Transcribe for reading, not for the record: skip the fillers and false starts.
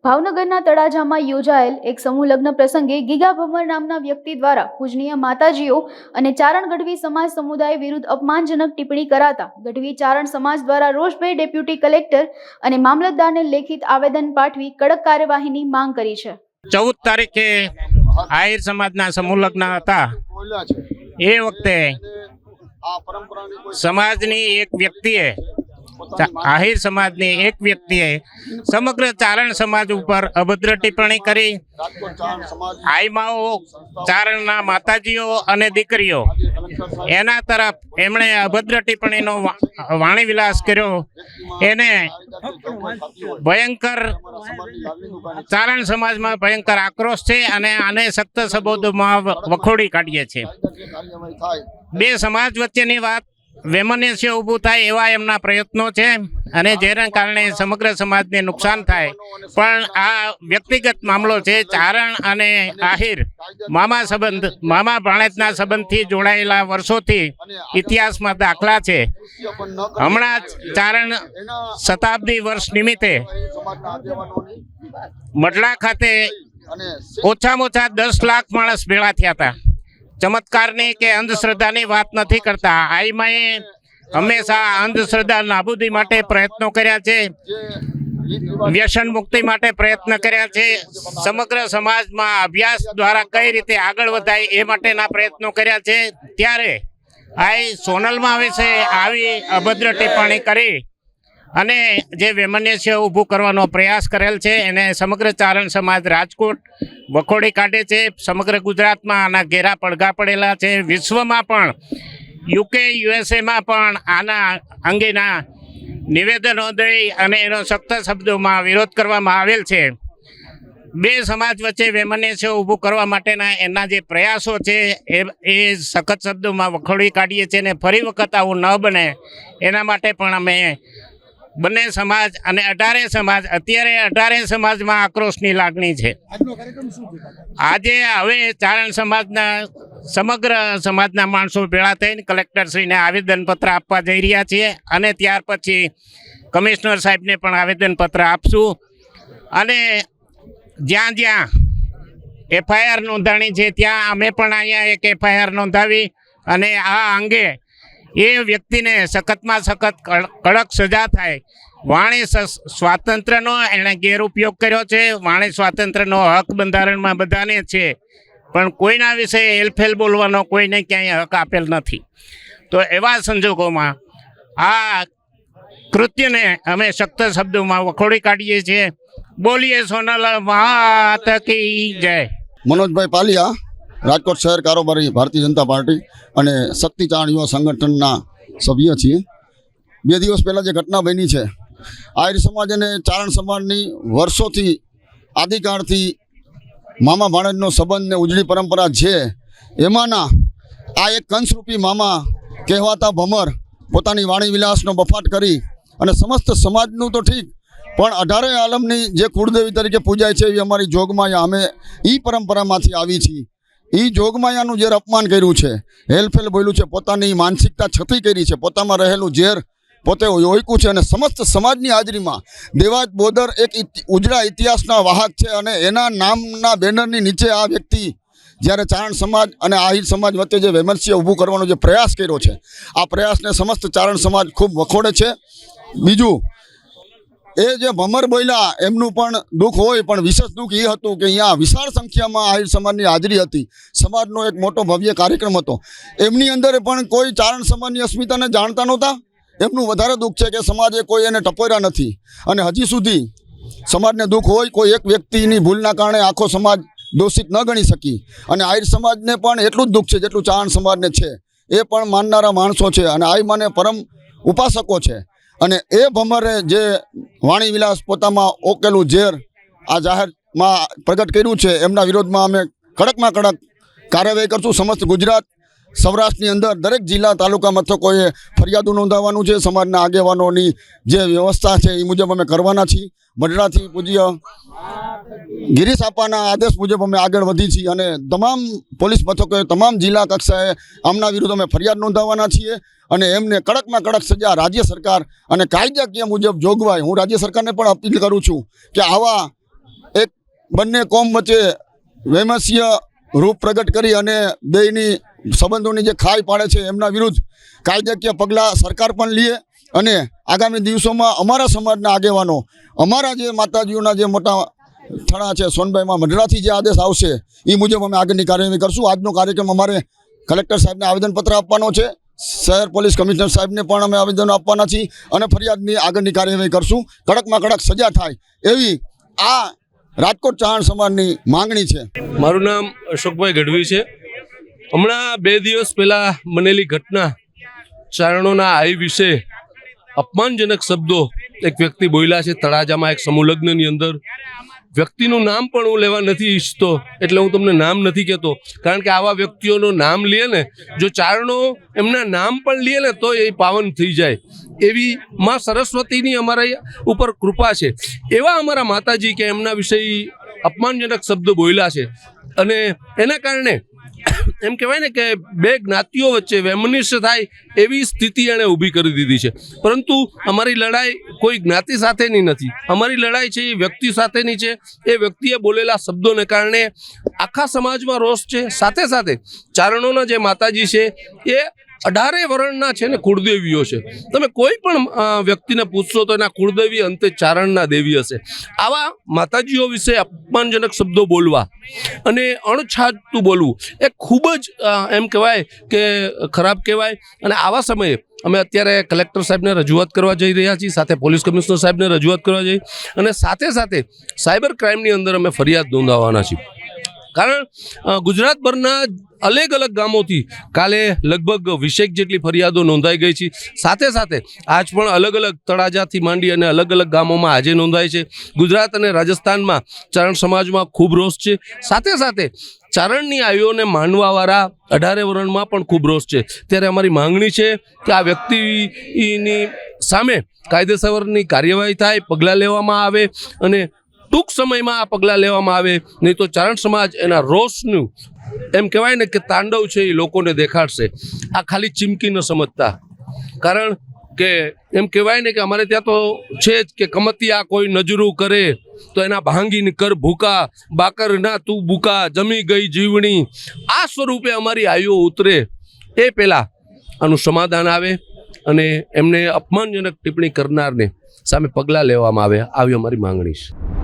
ભાવનગરના તળાજામાં યોજાયેલ એક સમૂહ લગ્ન પ્રસંગે ગીગા ભમર નામના વ્યક્તિ દ્વારા પૂજનીય માતાજીઓ અને ચારણ ગઢવી સમાજ સમુદાય વિરુદ્ધ અપમાનજનક ટિપ્પણી કરાતા ગઢવી ચારણ સમાજ દ્વારા રોષભેર ડેપ્યુટી કલેક્ટર અને મામલતદારને લેખિત આવેદન પાઠવી કડક કાર્યવાહીની માંગ કરી છે। 14 તારીખે આહિર સમાજના સમૂહ લગ્ન હતા। એ વખતે સમાજની એક વ્યક્તિએ આહિર સમાજની એક વ્યક્તિએ સમગ્ર ચારણ સમાજ ઉપર અભદ્ર ટિપ્પણી કરી। આઈમાઓ ચારણના માતાજીઓ અને દીકરીઓ એના તરફ એમણે અભદ્ર ટિપ્પણીનો વાણી વિલાસ કર્યો। એને ભયંકર ચારણ સમાજમાં ભયંકર આક્રોશ છે અને આને સખ્ત શબ્દોમાં વખોડી કાઢીએ છીએ। બે સમાજ વચ્ચેની વાત વૈમનસ્ય ઊભું થાય એવા એમના પ્રયત્નો છે અને જેના કારણે સમગ્ર સમાજને નુકસાન થાય। પણ આ વ્યક્તિગત મામલો છે। ચારણ અને આહિર મામા સંબંધ, મામા ભાણેજના સંબંધથી જોડાયેલા વર્ષોથી ઇતિહાસમાં દાખલા છે। હમણાં જ ચારણ શતાબ્દી વર્ષ નિમિત્તે મઢડા ખાતે ઓછામાં ઓછા 10 લાખ માણસ ભેળા થયા હતા। ચમત્કારની કે અંધશ્રદ્ધાની વાત નથી કરતા। આઈમાએ હંમેશા અંધશ્રદ્ધા નાબૂદી માટે પ્રયત્નો કર્યા છે, વ્યસન મુક્તિ માટે પ્રયત્ન કર્યા છે, સમગ્ર સમાજમાં અભ્યાસ દ્વારા કઈ રીતે આગળ વધાય એ માટેના પ્રયત્નો કર્યા છે। ત્યારે આઈ સોનલમાં વિશે આવી અભદ્ર ટિપ્પણી કરી અને જે વૈમનસ્ય ઊભું કરવાનો પ્રયાસ કરેલ છે એને સમગ્ર ચારણ સમાજ રાજકોટ વખોડી કાઢે છે। સમગ્ર ગુજરાતમાં આના ઘેરા પડઘા પડેલા છે। વિશ્વમાં પણ UK USA પણ આના અંગેના નિવેદનો દઈ અને એનો સખ્ત શબ્દોમાં વિરોધ કરવામાં આવેલ છે। બે સમાજ વચ્ચે વૈમનસ્ય ઊભું કરવા માટેના એના જે પ્રયાસો છે એ સખત શબ્દોમાં વખોડી કાઢીએ છીએ અને ફરી વખત આવું ન બને એના માટે પણ અમે બંને સમાજ અને 18 સમાજ, અત્યારે 18 સમાજમાં આક્રોશની લાગણી છે। આજે હવે ચારણ સમાજના સમગ્ર સમાજના માણસો ભેળા થઈને કલેક્ટરશ્રીને આવેદનપત્ર આપવા જઈ રહ્યા છીએ અને ત્યાર પછી કમિશનર સાહેબને પણ આવેદનપત્ર આપશું અને જ્યાં જ્યાં FIR નોંધાણી છે ત્યાં અમે પણ અહીંયા એક FIR નોંધાવી અને આ અંગે એ વ્યક્તિને સખતમાં સખત કડક સજા થાય। વાણી સ્વાતંત્ર્યનો એણે ગેરઉપયોગ કર્યો છે। વાણી સ્વાતંત્ર્યનો હક બંધારણમાં બધાને છે, પણ કોઈના વિશે હેલફેલ બોલવાનો કોઈને ક્યાંય હક આપેલ નથી। તો એવા સંજોગોમાં આ કૃત્યને અમે સખ્ત શબ્દોમાં વખોડી કાઢીએ છીએ। બોલીએ સોનલ માત કી જય। મનોજભાઈ પાલિયા, રાજકોટ શહેર કારોબારી ભારતીય જનતા પાર્ટી અને શક્તિ ચારણ યુવા સંગઠનના સભ્ય છીએ। 2 દિવસ પહેલાં જે ઘટના બની છે, આહિર સમાજ અને ચારણ સમાજની વર્ષોથી આદિકાળથી મામા ભાણેજનો સંબંધ ને ઉજળી પરંપરા છે, એમાંના આ એક કંસરૂપી મામા કહેવાતા ભમર પોતાની વાણી વિલાસનો બફાટ કરી અને સમસ્ત સમાજનું તો ઠીક પણ 18 આલમની જે કુળદેવી તરીકે પૂજાય છે એવી અમારી જોગમાયા, અમે એ પરંપરામાંથી આવી છીએ। એ જોગમાયાનું જે અપમાન કર્યું છે, હેલફેલ બોલ્યું છે, પોતાની માનસિકતા છતી કરી છે, પોતામાં રહેલું ઝેર પોતે ઓળખ્યું છે અને સમસ્ત સમાજની હાજરીમાં દેવાજ બોદર એક ઉજળા ઇતિહાસના વાહક છે અને એના નામના બેનરની નીચે આ વ્યક્તિ જ્યારે ચારણ સમાજ અને આહિર સમાજ વચ્ચે જે વૈમનસ્ય ઊભું કરવાનો જે પ્રયાસ કર્યો છે, આ પ્રયાસને સમસ્ત ચારણ સમાજ ખૂબ વખોડે છે। બીજું એ જે ભમર બોલ્યા એમનું પણ દુઃખ હોય, પણ વિશેષ દુઃખ એ હતું કે અહીંયા વિશાળ સંખ્યામાં આહિર સમાજની હાજરી હતી। સમાજનો એક મોટો ભવ્ય કાર્યક્રમ હતો, એમની અંદર પણ કોઈ ચારણ સમાજની અસ્મિતાને જાણતા નહોતા। એમનું વધારે દુઃખ છે કે સમાજે કોઈ એને ટપોર્યા નથી અને હજી સુધી સમાજને દુઃખ હોય, કોઈ એક વ્યક્તિની ભૂલના કારણે આખો સમાજ દોષિત ન ગણી શકી અને આહિર સમાજને પણ એટલું જ દુઃખ છે જેટલું ચારણ સમાજને છે। એ પણ માનનારા માણસો છે અને આઈમાને પરમ ઉપાસકો છે અને એ ભમરે જે વાણી વિલાસ પોતામાં ઓકેલું ઝેર આ જાહેરમાં પ્રગટ કર્યું છે, એમના વિરોધમાં અમે કડકમાં કડક કાર્યવાહી કરશું। સમસ્ત ગુજરાત સૌરાષ્ટ્રની અંદર દરેક જિલ્લા તાલુકા મથકોએ ફરિયાદો નોંધાવવાનું છે। સમાજના આગેવાનોની જે વ્યવસ્થા છે એ મુજબ અમે કરવાના છીએ। મઢડાથી પૂજ્ય ગિરીશ આપાના આદેશ મુજબ અમે આગળ વધી છીએ અને તમામ પોલીસ મથકોએ તમામ જિલ્લા કક્ષાએ આમના વિરુદ્ધ અમે ફરિયાદ નોંધાવવાના છીએ અને એમને કડકમાં કડક સજા રાજ્ય સરકાર અને કાયદાકીય મુજબ જોગવાઈ, હું રાજ્ય સરકારને પણ અપીલ કરું છું કે આવા બંને કોમ વચ્ચે વૈમસ્ય રૂપ પ્રગટ કરી અને બેયની સંબંધોની જે ખાઈ પાડે છે એમના વિરુદ્ધ કાયદાકીય પગલાં સરકાર પણ લે અને આગામી દિવસોમાં અમારા સમાજના આગેવાનો અમારા જે માતાજીઓના જે મોટા થણા છે સોનભાઈમાં મંડળાથી જે આદેશ આવશે એ મુજબ અમે આગળની કાર્યવાહી કરશું. આજનો કાર્યક્રમ અમારે કલેક્ટર સાહેબને આવેદનપત્ર આપવાનો છે, શહેર પોલીસ કમિશનર સાહેબને પણ અમે આવેદનો આપવાના છીએ અને ફરિયાદની આગળની કાર્યવાહી કરશું. કડકમાં કડક સજા થાય એવી આ રાજકોટ ચાહણ સમાજની માંગણી છે. મારું નામ અશોકભાઈ ગઢવી છે. હમણાં 2 દિવસ પહેલાં બનેલી ઘટના ચારણોના આઈ વિશે અપમાનજનક શબ્દો એક વ્યક્તિ બોલ્યા છે તળાજામાં એક સમૂહ લગ્નની અંદર. વ્યક્તિનું નામ પણ હું લેવા નથી ઈચ્છતો એટલે હું તમને નામ નથી કહેતો, કારણ કે આવા વ્યક્તિઓનું નામ લે ને, જો ચારણો એમના નામ પણ લે ને તો એ પાવન થઈ જાય એવી માં સરસ્વતીની અમારા ઉપર કૃપા છે. એવા અમારા માતાજી કે એમના વિશે અપમાનજનક શબ્દો બોલ્યા છે અને એના કારણે એમ કહેવાય ને કે 2 જ્ઞાતિઓ વચ્ચે વૈમનસ્ય થાય એવી સ્થિતિ એણે ઊભી કરી દીધી છે. પરંતુ અમારી લડાઈ કોઈ જ્ઞાતિ સાથેની નથી, અમારી લડાઈ છે એ વ્યક્તિ સાથેની છે. એ વ્યક્તિએ બોલેલા શબ્દોને કારણે આખા સમાજમાં રોષ છે. સાથે સાથે ચારણોના જે માતાજી છે એ 18 વર્ણના છે ને કુળદેવીઓ છે. તમે કોઈ પણ વ્યક્તિને પૂછશો તો એના કુળદેવી અંતે ચારણના દેવી હશે. આવા માતાજીઓ વિશે અપમાનજનક શબ્દો બોલવા અને અણછાજતું બોલવું એ ખૂબ જ એમ કહેવાય કે ખરાબ કહેવાય. અને આવા સમયે અમે અત્યારે કલેક્ટર સાહેબને રજૂઆત કરવા જઈ રહ્યા છીએ, સાથે પોલીસ કમિશનર સાહેબને રજૂઆત કરવા જઈ અને સાથે સાથે સાયબર ક્રાઇમની અંદર અમે ફરિયાદ નોંધાવવાના છીએ. કારણ ગુજરાતભરના અલગ અલગ ગામોથી કાલે લગભગ 20 જેટલી ફરિયાદો નોંધાઈ ગઈ છે. સાથે સાથે આજ પણ અલગ અલગ તળાજાથી માંડી અને અલગ અલગ ગામોમાં આજે નોંધાય છે. ગુજરાત અને રાજસ્થાનમાં ચારણ સમાજમાં ખૂબ રોષ છે. સાથે સાથે ચારણની આયુઓને માનવાવાળા 18 વર્ણમાં પણ ખૂબ રોષ છે. ત્યારે અમારી માંગણી છે કે આ વ્યક્તિની સામે કાયદેસરની કાર્યવાહી થાય, પગલાં લેવામાં આવે અને ટૂંક સમયમાં આ પગલાં લેવામાં આવે, નહીં તો ચારણ સમાજ એના રોષનું એમ કહેવાય ને કે તાંડવ છે એ લોકોને દેખાડશે. આ ખાલી ચીમકી ન સમજતા, કારણ કે એમ કહેવાય ને કે અમારે ત્યાં તો છે જ કે કમતિયા કોઈ નજરું કરે તો એના ભાંગીને કર ભૂકા, બાકર ના તું બુકા, જમી ગઈ જીવણી. આ સ્વરૂપે અમારી આયુઓ ઉતરે એ પહેલાં આનું સમાધાન આવે અને એમને અપમાનજનક ટિપ્પણી કરનારને સામે પગલાં લેવામાં આવે, આવી અમારી માંગણી છે.